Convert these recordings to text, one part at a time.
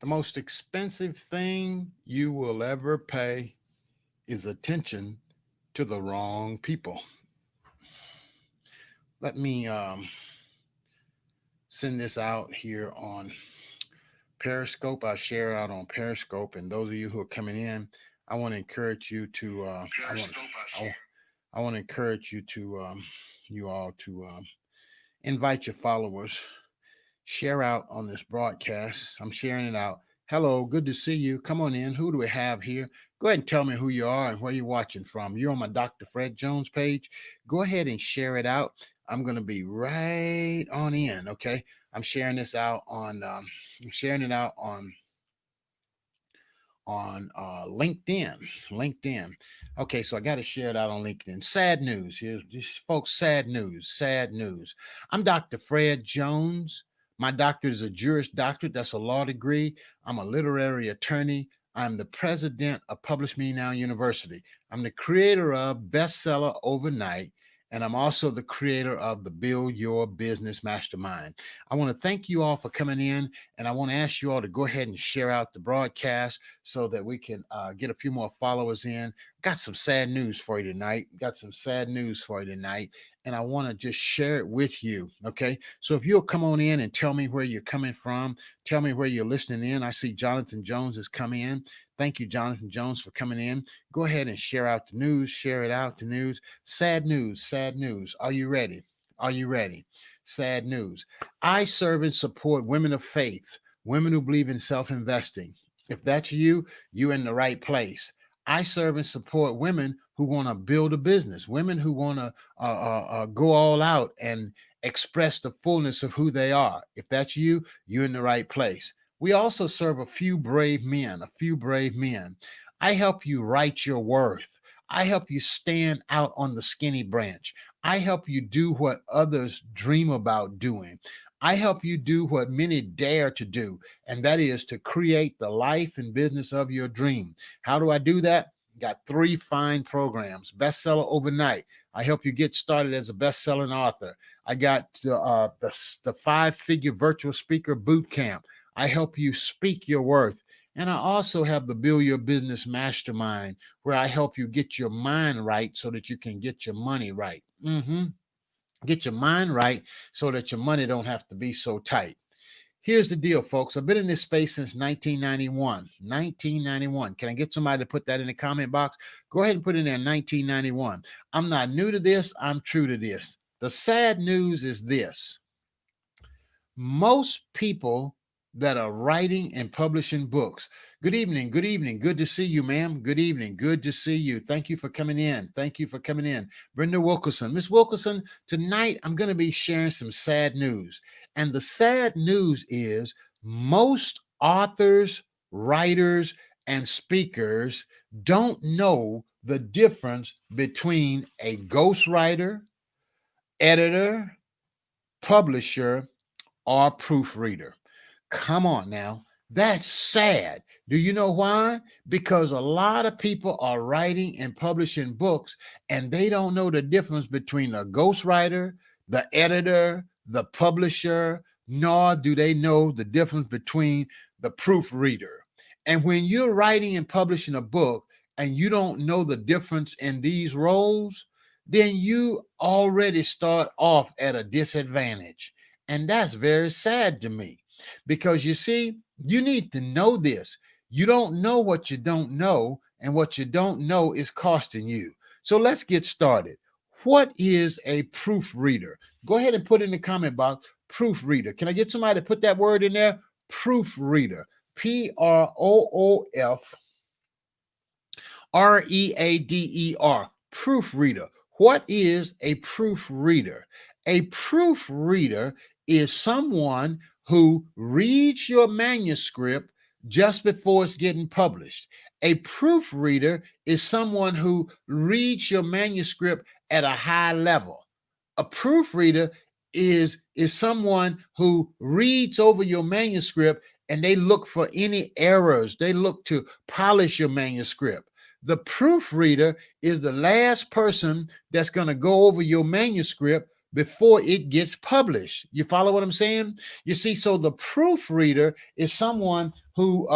The most expensive thing you will ever pay is attention to the wrong people. Let me send this out here on Periscope. I share it out on Periscope, and those of you who are coming in, I want to encourage you to. I want to encourage you to you all to invite your followers, share out on this broadcast. I'm sharing it out. Hello, good to see you. Come on in. Who do we have here? Go ahead and tell me who you are and where you're watching from. You're on my Dr. Fred Jones page. Go ahead and share it out. I'm going to be right on in. Okay. I'm sharing this out on. I'm sharing it out on LinkedIn. LinkedIn. Okay, so I got to share it out on LinkedIn. Sad news here, folks. Sad news. Sad news. I'm Dr. Fred Jones. My doctorate is a Juris Doctorate. That's a law degree. I'm a literary attorney. I'm the president of Publish Me Now University. I'm the creator of Bestseller Overnight, and I'm also the creator of the Build Your Business Mastermind. I want to thank you all for coming in, and I want to ask you all to go ahead and share out the broadcast so that we can get a few more followers in. Got some sad news for you tonight. Got some sad news for you tonight. And I want to just share it with you. Okay. So if you'll come on in and tell me where you're coming from, tell me where you're listening in. I see Jonathan Jones has come in. Thank you, Jonathan Jones, for coming in. Go ahead and share out the news, share it out the news. Sad news, sad news. Are you ready? Are you ready? Sad news. I serve and support women of faith, women who believe in self investing. If that's you, you're in the right place. I serve and support women who want to build a business, women who want to go all out and express the fullness of who they are. If that's you, you're in the right place. We also serve a few brave men, a few brave men. I help you write your worth. I help you stand out on the skinny branch. I help you do what others dream about doing. I help you do what many dare to do, and that is to create the life and business of your dream. How do I do that? Got three fine programs. Bestseller Overnight. I help you get started as a best-selling author. I got the five-figure virtual speaker boot camp. I help you speak your worth. And I also have the Build Your Business Mastermind, where I help you get your mind right so that you can get your money right. Get your mind right so that your money don't have to be so tight. Here's the deal, folks. I've been in this space since 1991. 1991. Can I get somebody to put that in the comment box? Go ahead and put in there 1991. I'm not new to this. I'm true to this. The sad news is this. Most people that are writing and publishing books. Good evening. Good evening. Good to see you, ma'am. Good evening. Good to see you. Thank you for coming in. Thank you for coming in. Brenda Wilkerson. Miss Wilkerson, tonight I'm going to be sharing some sad news. And the sad news is most authors, writers, and speakers don't know the difference between a ghostwriter, editor, publisher, or proofreader. Come on now. That's sad. Do you know why? Because a lot of people are writing and publishing books and they don't know the difference between a ghostwriter, the editor, the publisher, nor do they know the difference between the proofreader. And when you're writing and publishing a book and you don't know the difference in these roles, then you already start off at a disadvantage. And that's very sad to me because you see, you need to know this. You don't know what you don't know, and what you don't know is costing you. So let's get started. What is a proofreader? Go ahead and put in the comment box proofreader. Can I get somebody to put that word in there? Proofreader. Proofreader. Proofreader. What is a proofreader? A proofreader is someone who reads your manuscript just before it's getting published. A proofreader is someone who reads your manuscript at a high level. A proofreader is someone who reads over your manuscript and they look for any errors. They look to polish your manuscript. The proofreader is the last person that's going to go over your manuscript before it gets published. You follow what I'm saying? You see, so the proofreader is someone who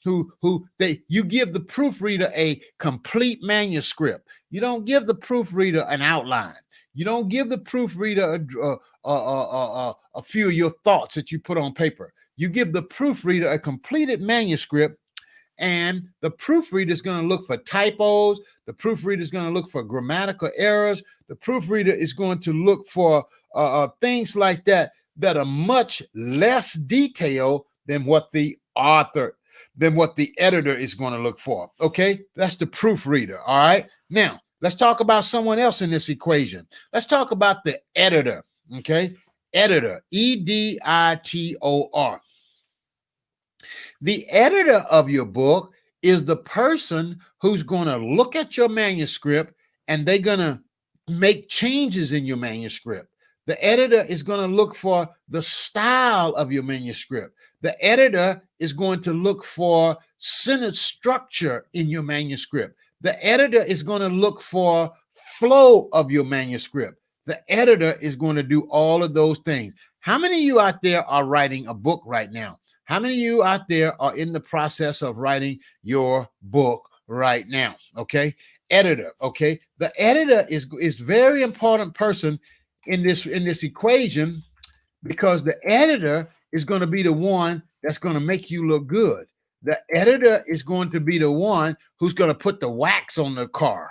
you give the proofreader a complete manuscript. You don't give the proofreader an outline. You don't give the proofreader a few of your thoughts that you put on paper. You give the proofreader a completed manuscript, and the proofreader is going to look for typos. The proofreader is going to look for grammatical errors. The proofreader is going to look for things like that are much less detailed than what the editor is going to look for. Okay, that's the proofreader. All right, now let's talk about someone else in this equation. Let's talk about the editor. Okay, editor, editor. The editor of your book is the person who's going to look at your manuscript and they're going to make changes in your manuscript. The editor is going to look for the style of your manuscript. The editor is going to look for sentence structure in your manuscript. The editor is going to look for flow of your manuscript. The editor is going to do all of those things. How many of you out there are writing a book right now? How many of you out there are in the process of writing your book right now? Okay, editor. Okay, the editor is very important person in this equation, because the editor is going to be the one that's going to make you look good. The editor is going to be the one who's going to put the wax on the car.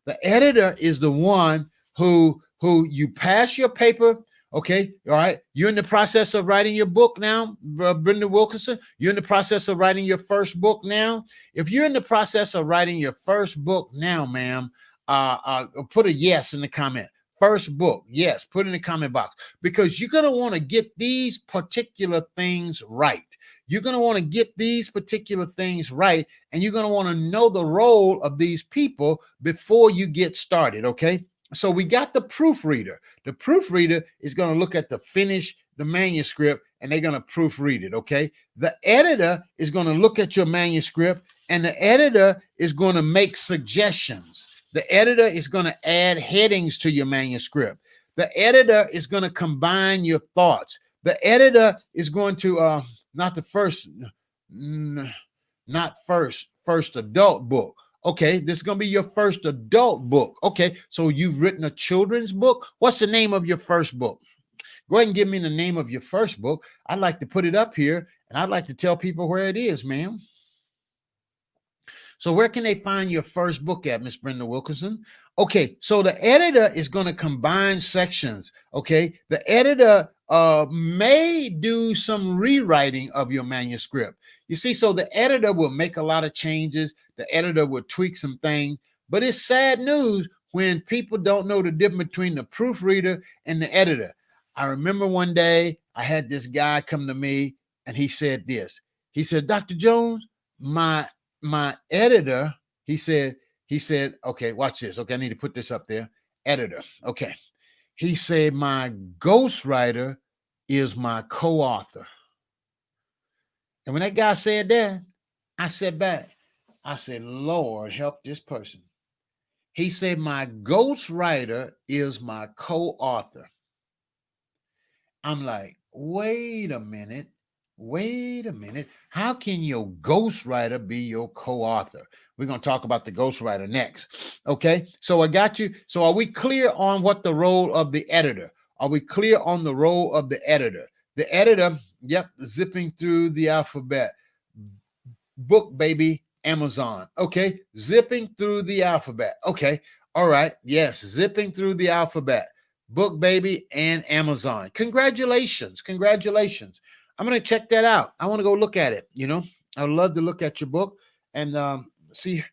The editor is the one who you pass your paper. Okay, all right. You're in the process of writing your book now, Brenda Wilkinson. You're in the process of writing your first book now. If you're in the process of writing your first book now, ma'am, put a yes in the comment. First book, yes, put in the comment box, because you're going to want to get these particular things right. You're going to want to get these particular things right, and you're going to want to know the role of these people before you get started, okay? So we got the proofreader. The proofreader is going to look at the manuscript, and they're going to proofread it, okay? The editor is going to look at your manuscript, and the editor is going to make suggestions. The editor is going to add headings to your manuscript. The editor is going to combine your thoughts. The editor is going to not first adult book. Okay, this is going to be your first adult book. Okay, so you've written a children's book. What's the name of your first book? Go ahead and give me the name of your first book. I'd like to put it up here, and I'd like to tell people where it is, ma'am. So where can they find your first book at, Miss Brenda Wilkinson? Okay, so the editor is going to combine sections, okay? The editor may do some rewriting of your manuscript. You see, so the editor will make a lot of changes. The editor will tweak some things, but it's sad news when people don't know the difference between the proofreader and the editor. I remember one day I had this guy come to me and he said this. He said, Dr. Jones, my editor, he said, okay, watch this. Okay, I need to put this up there. Editor. Okay. He said, my ghostwriter is my co-author. And when that guy said that, I sat back. I said, Lord, help this person. He said, my ghostwriter is my co-author. I'm like, wait a minute. How can your ghostwriter be your co-author? We're going to talk about the ghostwriter next. Okay, so I got you. So are we clear on what the role of the editor? Are we clear on the role of the editor? The editor, yep, zipping through the alphabet. Book, baby, Amazon. Okay, zipping through the alphabet. Okay, all right. Yes, zipping through the alphabet. Book, baby, and Amazon. Congratulations. I'm going to check that out. I want to go look at it. You know, I'd love to look at your book and see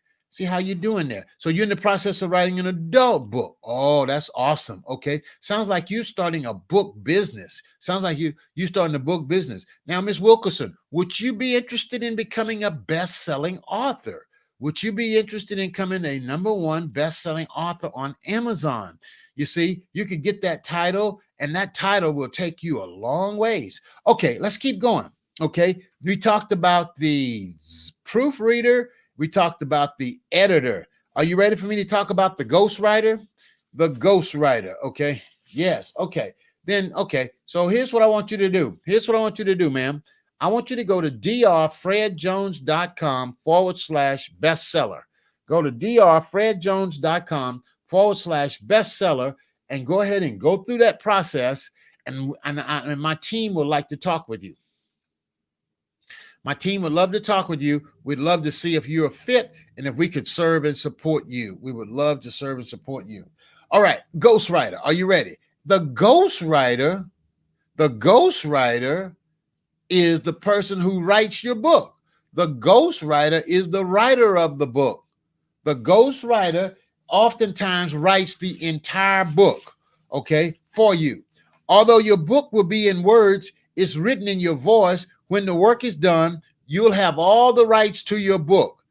how you're doing there. So you're in the process of writing an adult book. Oh, that's awesome. Okay. Sounds like you're starting a book business. Sounds like you starting a book business. Now, Ms. Wilkerson, would you be interested in becoming a best-selling author? Would you be interested in becoming a #1 best-selling author on Amazon? You see, you could get that title, and that title will take you a long ways. Okay, let's keep going. Okay, we talked about the proofreader. We talked about the editor. Are you ready for me to talk about the ghostwriter? The ghostwriter, okay? Yes. Okay. Then, okay. So here's what I want you to do. Here's what I want you to do, ma'am. I want you to go to drfredjones.com/bestseller. Go to drfredjones.com/bestseller and go ahead and go through that process. And my team would like to talk with you. My team would love to talk with you. We'd love to see if you're a fit and if we could serve and support you. We would love to serve and support you. All right, ghostwriter, are you ready? The ghostwriter is the person who writes your book. The ghostwriter is the writer of the book. The ghostwriter oftentimes writes the entire book, okay, for you. Although your book will be in words, it's written in your voice. When the work is done, you'll have all the rights to your book.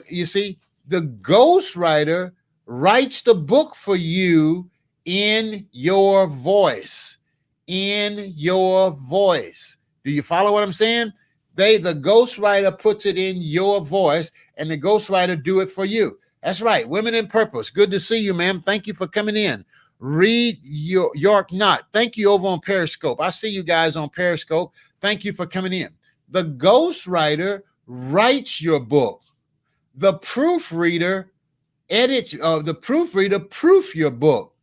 You see, the ghostwriter writes the book for you in your voice. In your voice. Do you follow what I'm saying? The ghostwriter puts it in your voice, and the ghostwriter do it for you. That's right. Women in Purpose. Good to see you, ma'am. Thank you for coming in. Read York Knott. Thank you over on Periscope. I see you guys on Periscope. Thank you for coming in. The ghostwriter writes your book. The proofreader proofs your book,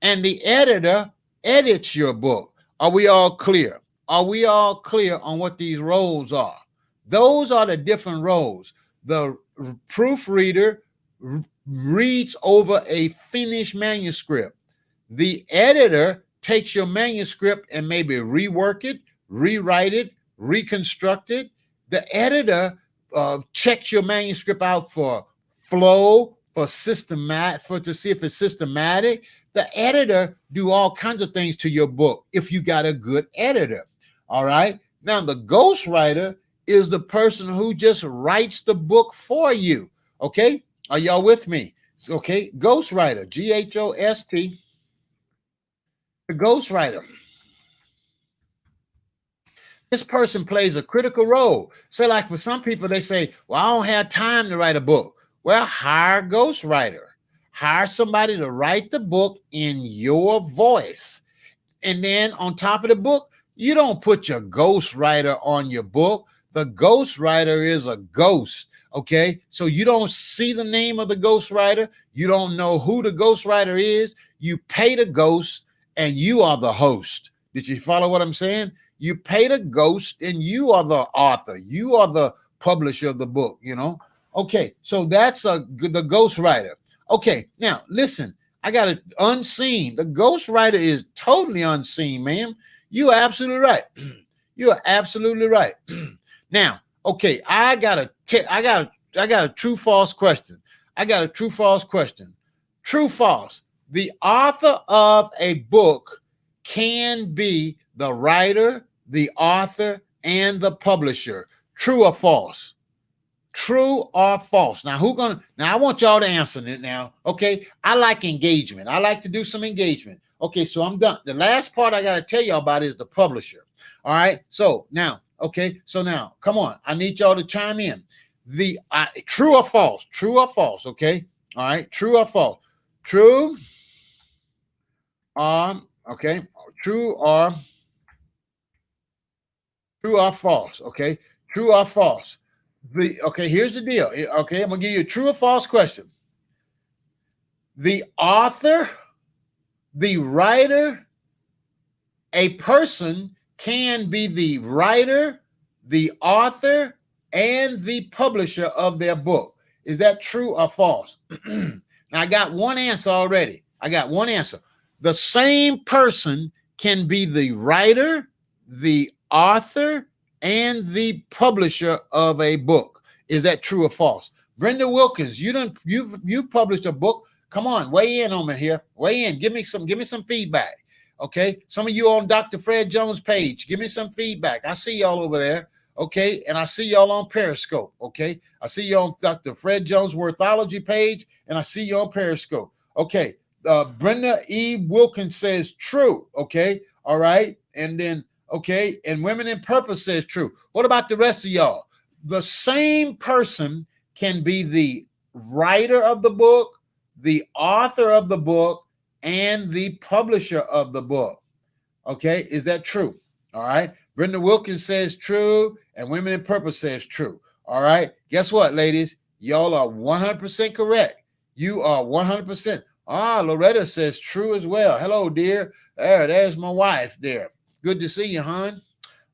and the editor edits your book. Are we all clear? Are we all clear on what these roles are? Those are the different roles. The proofreader reads over a finished manuscript. The editor takes your manuscript and maybe rework it, rewrite it, reconstruct it. The editor checks your manuscript out for flow, to see if it's systematic. The editor do all kinds of things to your book if you got a good editor. All right. Now, the ghostwriter is the person who just writes the book for you. Okay. Are y'all with me? Okay. Ghostwriter, Ghost. The ghostwriter. This person plays a critical role. So, like for some people, they say, well, I don't have time to write a book. Well, hire a ghostwriter. Hire somebody to write the book in your voice. And then on top of the book, you don't put your ghostwriter on your book. The ghostwriter is a ghost. Okay. So you don't see the name of the ghostwriter. You don't know who the ghostwriter is. You pay the ghost and you are the host. Did you follow what I'm saying? You pay the ghost and you are the author. You are the publisher of the book, you know? Okay. So that's the ghostwriter. Okay. Now listen, I got it unseen. The ghostwriter is totally unseen, man. You are absolutely right. You are absolutely right. Now, okay, I got a true false question. I got a true false question. True false. The author of a book can be the writer, the author, and the publisher. True or false? True or false? Now, I want y'all to answer it now. Okay. I like engagement. I like to do some engagement. Okay. So I'm done. The last part I got to tell y'all about is the publisher. All right. So now, okay. So now, come on. I need y'all to chime in. True or false? True or false? Okay. All right. True or false? True. Okay. True or false? Okay. True or false? Here's the deal. Okay, I'm gonna give you a true or false question. The author, the writer, a person can be the writer, the author, and the publisher of their book. Is that true or false? Now, I got one answer already. The same person can be the writer, the author, and the publisher of a book. Is that true or false? Brenda Wilkins, you've published a book. Come on, weigh in on me here. Weigh in. Give me some feedback. Okay. Some of you on Dr. Fred Jones page, give me some feedback. I see y'all over there. Okay. And I see y'all on Periscope. Okay. I see you on Dr. Fred Jones Worthology page, and I see you on Periscope. Okay. Brenda E. Wilkins says true. Okay. All right. And then, okay. And Women in Purpose says true. What about the rest of y'all? The same person can be the writer of the book, the author of the book, and the publisher of the book. Okay, is that true? All right. Brenda Wilkins says true, and Women in Purpose says true. All right. Guess what, ladies? Y'all are 100% correct. You are 100%. Loretta says true as well. Hello, dear. There's my wife there. Good to see you, hon.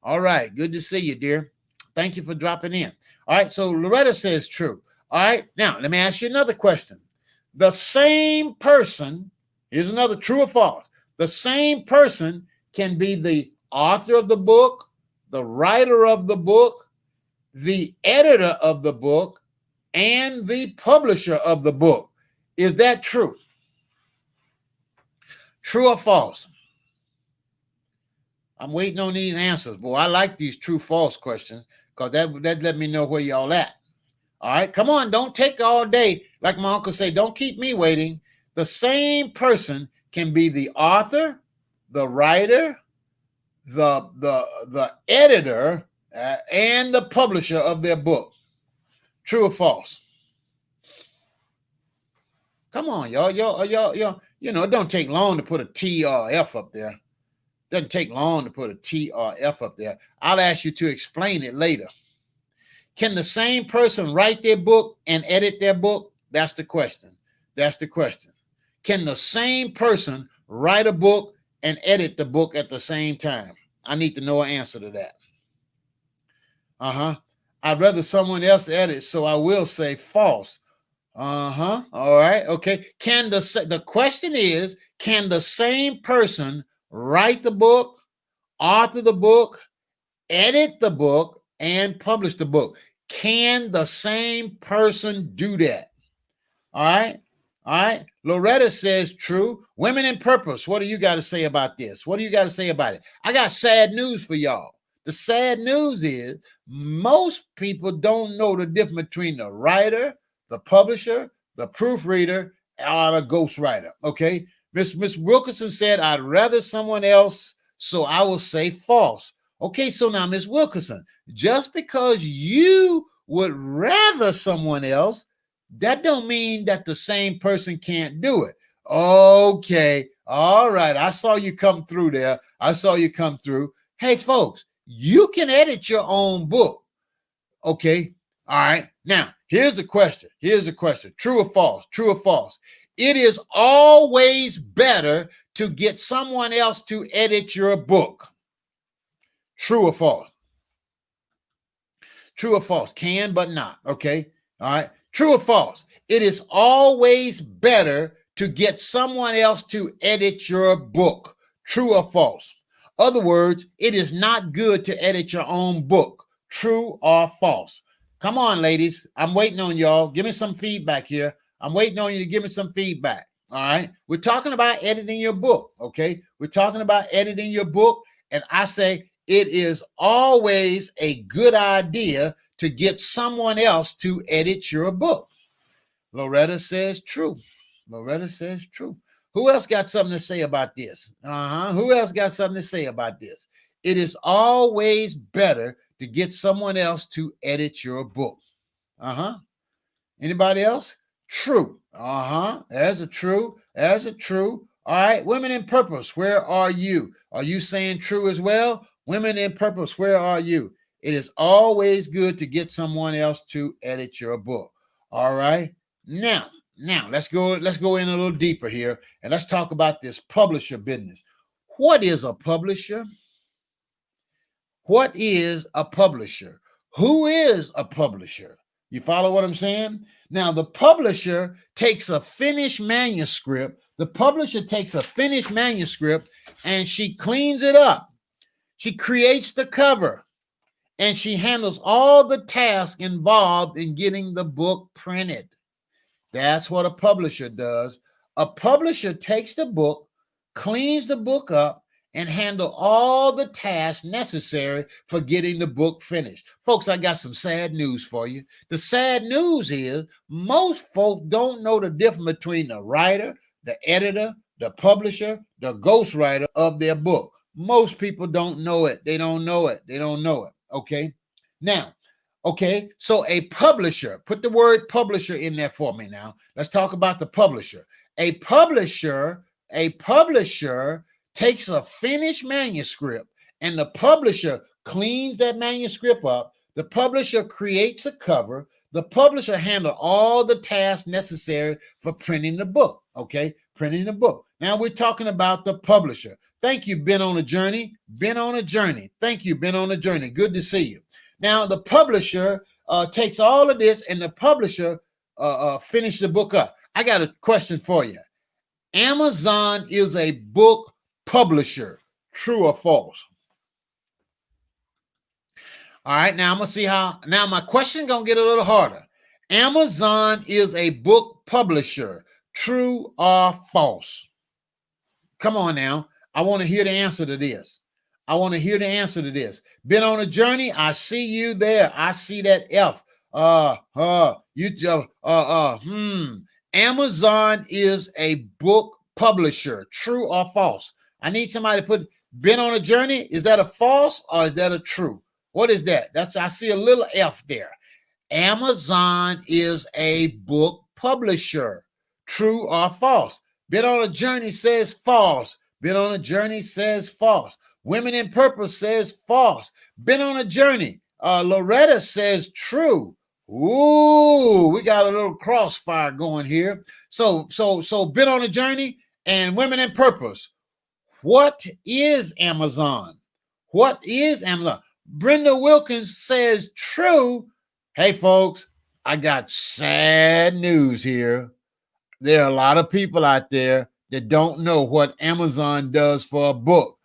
All right. Good to see you, dear. Thank you for dropping in. All right. So Loretta says true. All right. Now, let me ask you another question. The same person, here's another true or false. The same person can be the author of the book, the writer of the book, the editor of the book, and the publisher of the book. Is that true? True or false? I'm waiting on these answers. Boy, I like these true-false questions because that let me know where y'all at. All right, come on, don't take all day. Like my uncle say, don't keep me waiting. The same person can be the author, the writer, the editor, and the publisher of their book. True or false? Come on, y'all. You know, it don't take long to put a T or F up there. Doesn't take long to put a T or F up there. I'll ask you to explain it later. Can the same person write their book and edit their book? That's the question. That's the question. Can the same person write a book and edit the book at the same time? I need to know an answer to that. I'd rather someone else edit, so I will say false. All right. Okay. The question is, can the same person write the book, author the book, edit the book, and publish the book? Can the same person do that? All right. All right. Loretta says true. Women in Purpose, what do you got to say about this? What do you got to say about it? I got sad news for y'all. The sad news is most people don't know the difference between the writer, the publisher, the proofreader, or the ghostwriter. Okay. Miss Wilkinson said, I'd rather someone else, so I will say false. Okay, so now, Miss Wilkinson, just because you would rather someone else, that don't mean that the same person can't do it. Okay, all right. I saw you come through there. I saw you come through. Hey, folks, you can edit your own book. Okay, all right. Now, here's the question. Here's the question. True or false? True or false? It is always better to get someone else to edit your book. True or false? True or false? Can, but not. Okay. All right. True or false? It is always better to get someone else to edit your book. True or false? Other words, it is not good to edit your own book. True or false? Come on, ladies. I'm waiting on y'all. Give me some feedback here. I'm waiting on you to give me some feedback. All right. We're talking about editing your book. Okay. We're talking about editing your book. And I say, it is always a good idea to get someone else to edit your book. Loretta says true. Loretta says true. Who else got something to say about this? Who else got something to say about this? It is always better to get someone else to edit your book. Anybody else? True. There's a true. There's a true. All right. Women in Purpose, where are you? Are you saying true as well? Women in Purpose, where are you? It is always good to get someone else to edit your book. All right. Now let's go in a little deeper here and let's talk about this publisher business. What is a publisher? What is a publisher? Who is a publisher? You follow what I'm saying? Now, the publisher takes a finished manuscript. The publisher takes a finished manuscript and she cleans it up. She creates the cover and she handles all the tasks involved in getting the book printed. That's what a publisher does. A publisher takes the book, cleans the book up, and handle all the tasks necessary for getting the book finished. Folks, I got some sad news for you. The sad news is most folks don't know the difference between the writer, the editor, the publisher, the ghostwriter of their book. Most people don't know it. They don't know it. They don't know it. Okay. Now, okay, so a publisher, put the word publisher in there for me now. Let's talk about the publisher. A publisher A publisher takes a finished manuscript and the publisher cleans that manuscript up. The publisher creates a cover. The publisher handles all the tasks necessary for printing the book. Okay, printing the book. Now we're talking about the publisher. Thank you, Been on a Journey. Been on a Journey. Thank you, Been on a Journey. Good to see you. Now the publisher takes all of this and the publisher finishes the book up. I got a question for you. Amazon is a book publisher. True or false? All right, now I'm going to see how. Now my question going to get a little harder. Amazon is a book publisher. True or false? Come on now. I want to hear the answer to this. I want to hear the answer to this. Been on a journey? I see you there. I see that F. Amazon is a book publisher. True or false? I need somebody to put been on a journey. Is that a false or is that a true? What is that? I see a little F there. Amazon is a book publisher. True or false? Been on a journey says false. Been on a journey says false. Women in Purpose says false. Been on a journey. Loretta says true. Ooh, we got a little crossfire going here. So Been on a Journey and Women in Purpose. What is Amazon? What is Amazon? Brenda Wilkins says true. Hey, folks, I got sad news here. There are a lot of people out there that don't know what Amazon does for a book.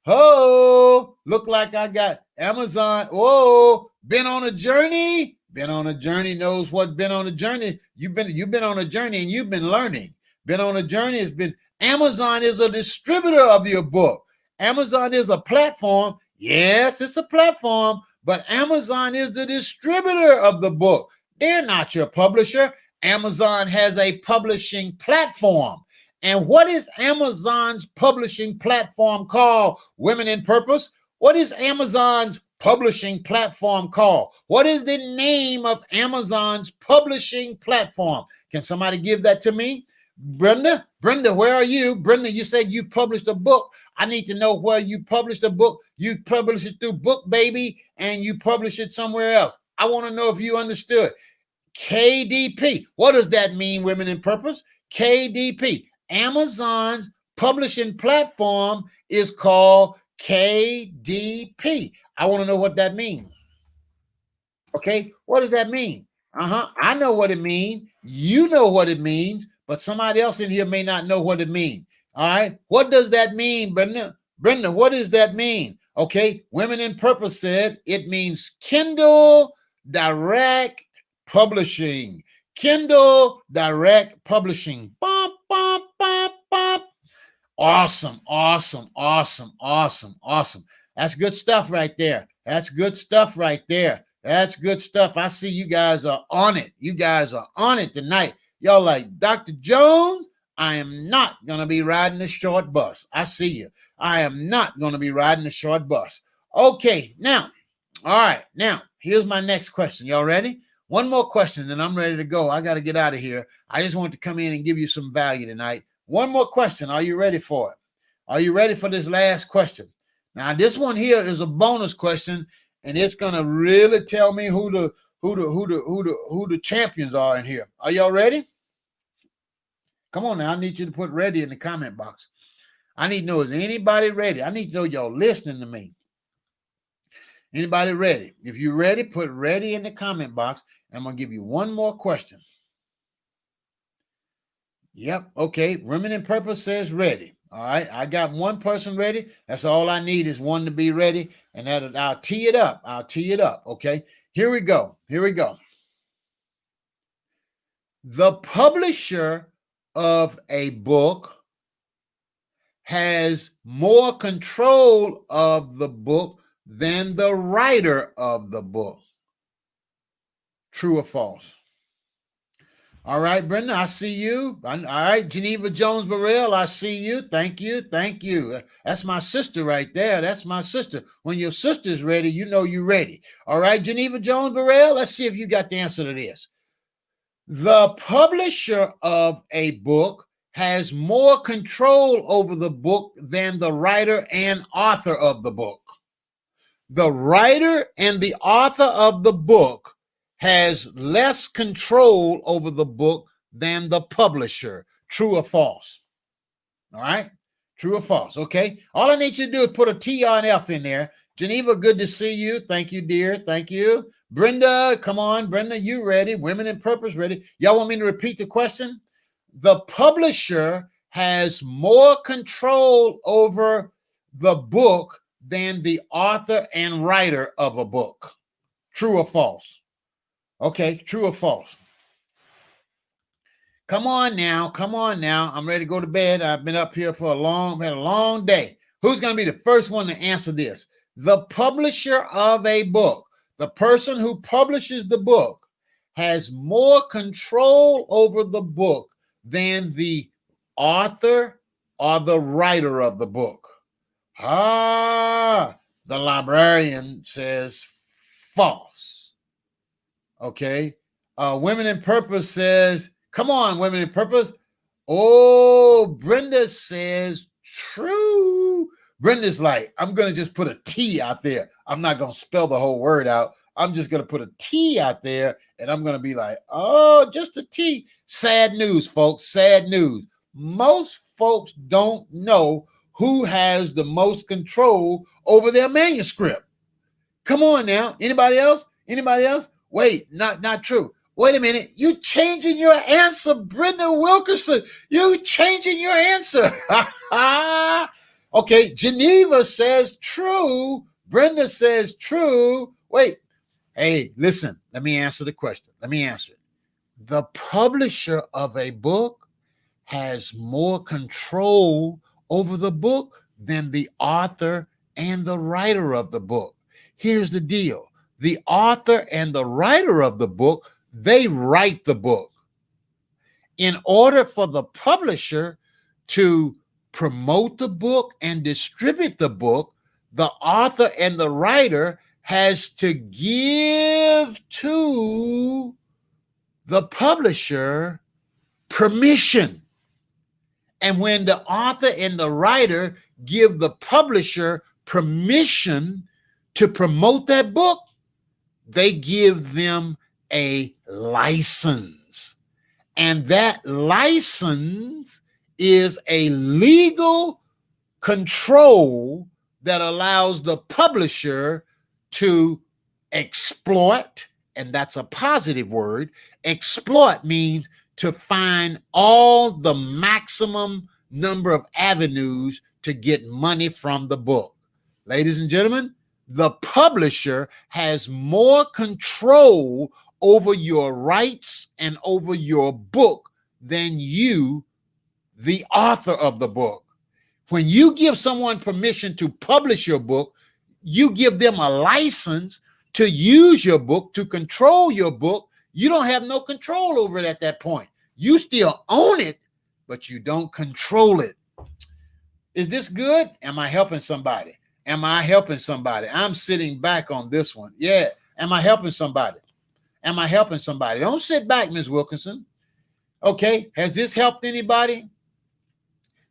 Oh, look like I got Amazon. Whoa, Been on a Journey. Been on a Journey knows what Been on a Journey. You've been on a journey and you've been learning. Been on a Journey has been. Amazon is a distributor of your book. Amazon is a platform. Yes, it's a platform, but Amazon is the distributor of the book. They're not your publisher. Amazon has a publishing platform. And what is Amazon's publishing platform called? Women in Purpose? What is Amazon's publishing platform called? What is the name of Amazon's publishing platform? Can somebody give that to me? Brenda, where are you? Brenda, you said you published a book. I need to know where you published a book. You published it through Book Baby and you published it somewhere else. I want to know if you understood. KDP. What does that mean, Women in Purpose? KDP. Amazon's publishing platform is called KDP. I want to know what that means. Okay, what does that mean? I know what it means. You know what it means, but somebody else in here may not know what it means. All right, what does that mean, Brenda? Brenda, what does that mean? Okay, Women in Purpose said it means Kindle Direct Publishing. Kindle Direct Publishing. Bump, bump, bump, bump. Awesome. That's good stuff right there. That's good stuff. I see you guys are on it. You guys are on it tonight. Y'all like, Dr. Jones, I am not going to be riding the short bus. I see you. I am not going to be riding the short bus. Okay, now, all right, now, here's my next question. Y'all ready? One more question, then I'm ready to go. I got to get out of here. I just want to come in and give you some value tonight. One more question. Are you ready for it? Are you ready for this last question? Now, this one here is a bonus question, and it's going to really tell me who the champions are in here. Are y'all ready? Come on now. I need you to put ready in the comment box. I need to know, is anybody ready? I need to know y'all listening to me. Anybody ready? If you're ready, put ready in the comment box. I'm going to give you one more question. Yep. Okay. Women in Purpose says ready. All right. I got one person ready. That's all I need is one to be ready. And I'll tee it up. Okay. Here we go. The publisher of a book has more control of the book than the writer of the book. True or false? All right, Brenda, I see you. All right, Geneva Jones Burrell, I see you. Thank you. That's my sister right there. That's my sister. When your sister's ready, you know you're ready. All right, Geneva Jones Burrell, let's see if you got the answer to this. The publisher of a book has more control over the book than the writer and author of the book. The writer and the author of the book has less control over the book than the publisher. True or false? All right? True or false? Okay. All I need you to do is put a T or an F in there. Geneva, good to see you. Thank you, dear. Thank you. Brenda, come on. Brenda, you ready? Women in Purpose ready. Y'all want me to repeat the question? The publisher has more control over the book than the author and writer of a book. True or false? Okay, true or false? Come on now, come on now. I'm ready to go to bed. I've been up here for had a long day. Who's going to be the first one to answer this? The publisher of a book, the person who publishes the book, has more control over the book than the author or the writer of the book. The librarian says false. Okay. Women in Purpose says, come on, Women in Purpose. Oh, Brenda says true. Brenda's like, I'm going to just put a T out there. I'm not going to spell the whole word out. I'm just going to put a T out there, and I'm going to be like, oh, just a T. Sad news, folks. Sad news. Most folks don't know who has the most control over their manuscript. Come on now. Anybody else? Anybody else? Wait, not true. Wait a minute. You changing your answer, Brenda Wilkerson. You changing your answer. Okay, Geneva says true. Brenda says true. Wait. Hey, listen. Let me answer the question. Let me answer it. The publisher of a book has more control over the book than the author and the writer of the book. Here's the deal. The author and the writer of the book, they write the book. In order for the publisher to promote the book and distribute the book, the author and the writer has to give to the publisher permission. And when the author and the writer give the publisher permission to promote that book, they give them a license. And that license is a legal control that allows the publisher to exploit, and that's a positive word. Exploit means to find all the maximum number of avenues to get money from the book. Ladies and gentlemen, the publisher has more control over your rights and over your book than you, the author of the book. When you give someone permission to publish your book, you give them a license to use your book, to control your book. You don't have no control over it at that point. You still own it, but you don't control it. Is this good? Am I helping somebody? Am I helping somebody? I'm sitting back on this one. Yeah. Am I helping somebody? Am I helping somebody? Don't sit back, Ms. Wilkinson. Okay. Has this helped anybody?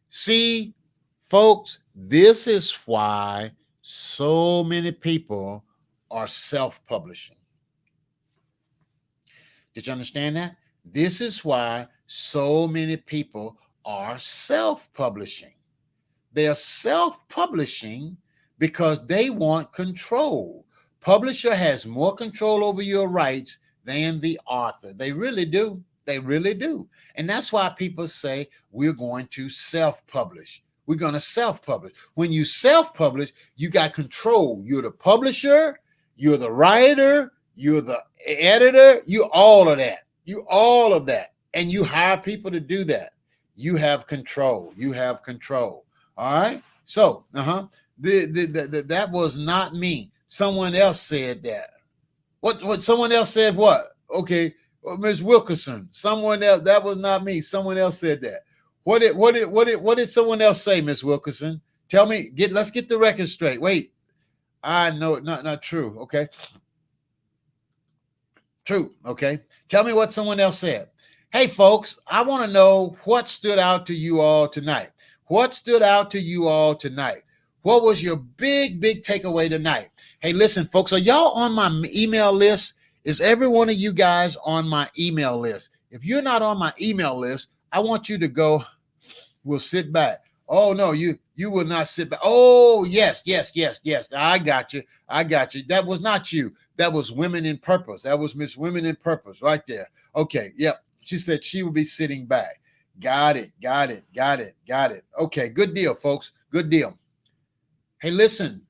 See, folks, this is why so many people are self-publishing. Did you understand that? This is why so many people are self-publishing. They are self-publishing because they want control. Publisher has more control over your rights than the author. They really do. They really do. And that's why people say we're going to self-publish. We're going to self-publish. When you self-publish, you got control. You're the publisher, you're the writer, you're the editor, you all of that. You all of that. And you hire people to do that. You have control. You have control. All right. So, that was not me. Someone else said that. What someone else said what? Okay, Ms. Wilkerson. Someone else, that was not me. Someone else said that. What did someone else say, Ms. Wilkerson? Tell me, let's get the record straight. Wait. I know not true. Okay. True. Okay. Tell me what someone else said. Hey, folks, I want to know what stood out to you all tonight. What stood out to you all tonight? What was your big takeaway tonight? Hey, listen, folks, are y'all on my email list? Is every one of you guys on my email list? If you're not on my email list, I want you to go. We'll sit back. Oh no, you will not sit back. Oh yes. I got you. I got you. That was not you. That was Women in Purpose. That was Miss Women in Purpose right there. Okay, yep. She said she would be sitting back. Got it. Okay, good deal, folks. Good deal. Hey, listen,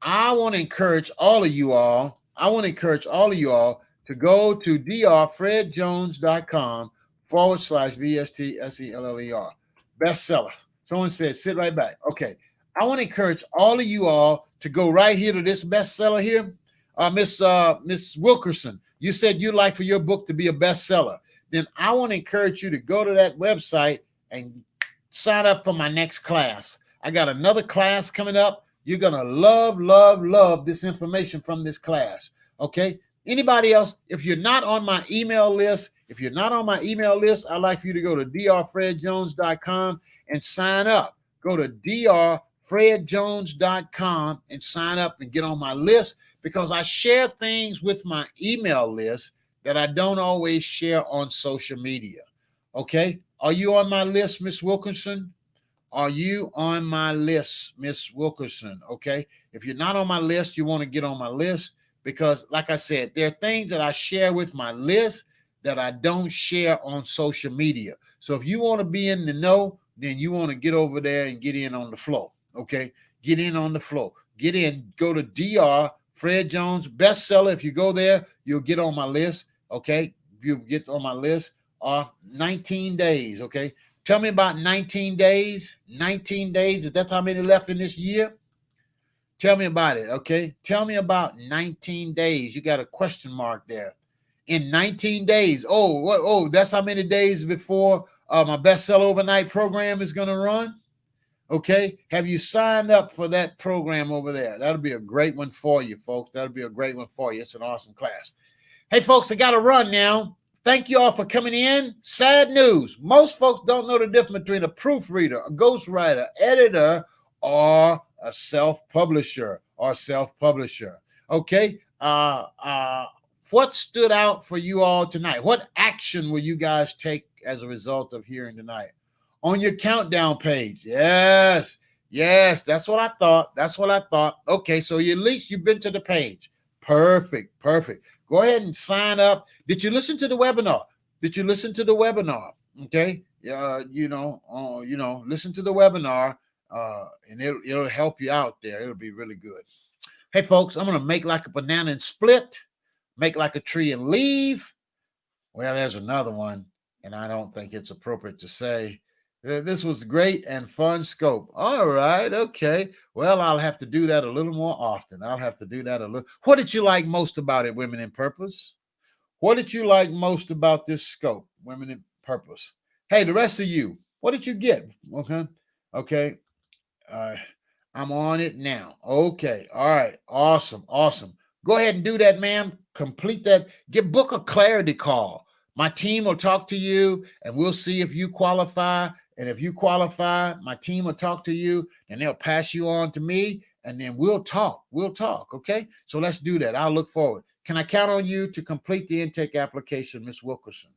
I want to encourage all of you all. I want to encourage all of you all to go to drfredjones.com /BSTSELLER. Bestseller. Someone said, sit right back. Okay. I want to encourage all of you all to go right here to this bestseller here. Miss Wilkerson, you said you'd like for your book to be a bestseller. Then I want to encourage you to go to that website and sign up for my next class. I got another class coming up. You're going to love this information from this class. Okay. Anybody else, if you're not on my email list, I'd like for you to go to drfredjones.com and sign up. Go to drfredjones.com and sign up and get on my list, because I share things with my email list that I don't always share on social media. Okay. Are you on my list, Miss Wilkinson? Are you on my list, Miss Wilkerson? Okay. If you're not on my list, you want to get on my list, because, like I said, there are things that I share with my list that I don't share on social media. So if you want to be in the know, then you want to get over there and get in on the flow. Okay. Get in on the flow. Get in. Go to DR Fred Jones bestseller. If you go there, you'll get on my list. Okay. You'll get on my list. 19 days. Okay. Tell me about 19 days. 19 days. Is that how many left in this year? Tell me about it. Okay. Tell me about 19 days. You got a question mark there. In 19 days. Oh, that's how many days before my bestseller overnight program is going to run. Okay. Have you signed up for that program over there? That'll be a great one for you, folks. That'll be a great one for you. It's an awesome class. Hey, folks, I got to run now. Thank you all for coming in. Sad news. Most folks don't know the difference between a proofreader, a ghostwriter, editor, or a self-publisher Okay. What stood out for you all tonight? What action will you guys take as a result of hearing tonight? On your countdown page. Yes. That's what I thought. Okay. So at least you've been to the page. Perfect. Go ahead and sign up. Did you listen to the webinar? Okay. Listen to the webinar, and it'll help you out there. It'll be really good. Hey, folks, I'm going to make like a banana and split, make like a tree and leave. Well, there's another one, and I don't think it's appropriate to say. This was great and fun scope. All right. Okay. Well, I'll have to do that a little more often. What did you like most about it, Women in Purpose? What did you like most about this scope, Women in Purpose? Hey, the rest of you, what did you get? Okay. I'm on it now. Okay. All right. Awesome. Go ahead and do that, ma'am. Complete that. Book a clarity call. My team will talk to you, and we'll see if you qualify. And if you qualify, my team will talk to you, and they'll pass you on to me, and then we'll talk. Okay? So let's do that. I'll look forward. Can I count on you to complete the intake application, Ms. Wilkerson?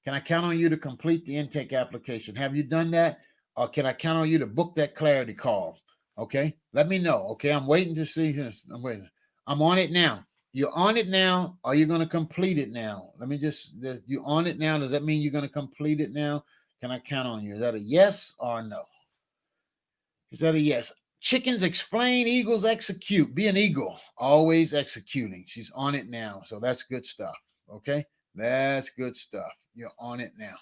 Can I count on you to complete the intake application? Have you done that? Or can I count on you to book that clarity call? Okay? Let me know. Okay? I'm waiting to see this. I'm on it now. You're on it now. Are you going to complete it now? You on it now? Does that mean you're going to complete it now? Can I count on you? Is that a yes or a no? Is that a yes? Chickens explain, eagles execute. Be an eagle, always executing. She's on it now. So that's good stuff. Okay. That's good stuff. You're on it now.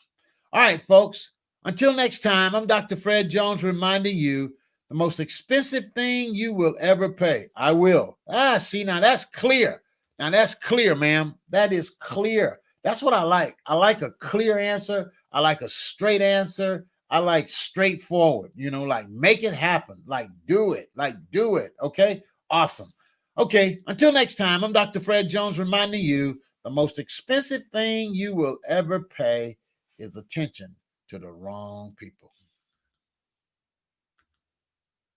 All right, folks. Until next time, I'm Dr. Fred Jones reminding you, the most expensive thing you will ever pay. I will. See, now that's clear. Now that's clear, ma'am. That is clear. That's what I like. I like a clear answer. I like a straight answer. I like straightforward, like make it happen. Like do it. Okay. Awesome. Okay. Until next time, I'm Dr. Fred Jones reminding you, The most expensive thing you will ever pay is attention to the wrong people.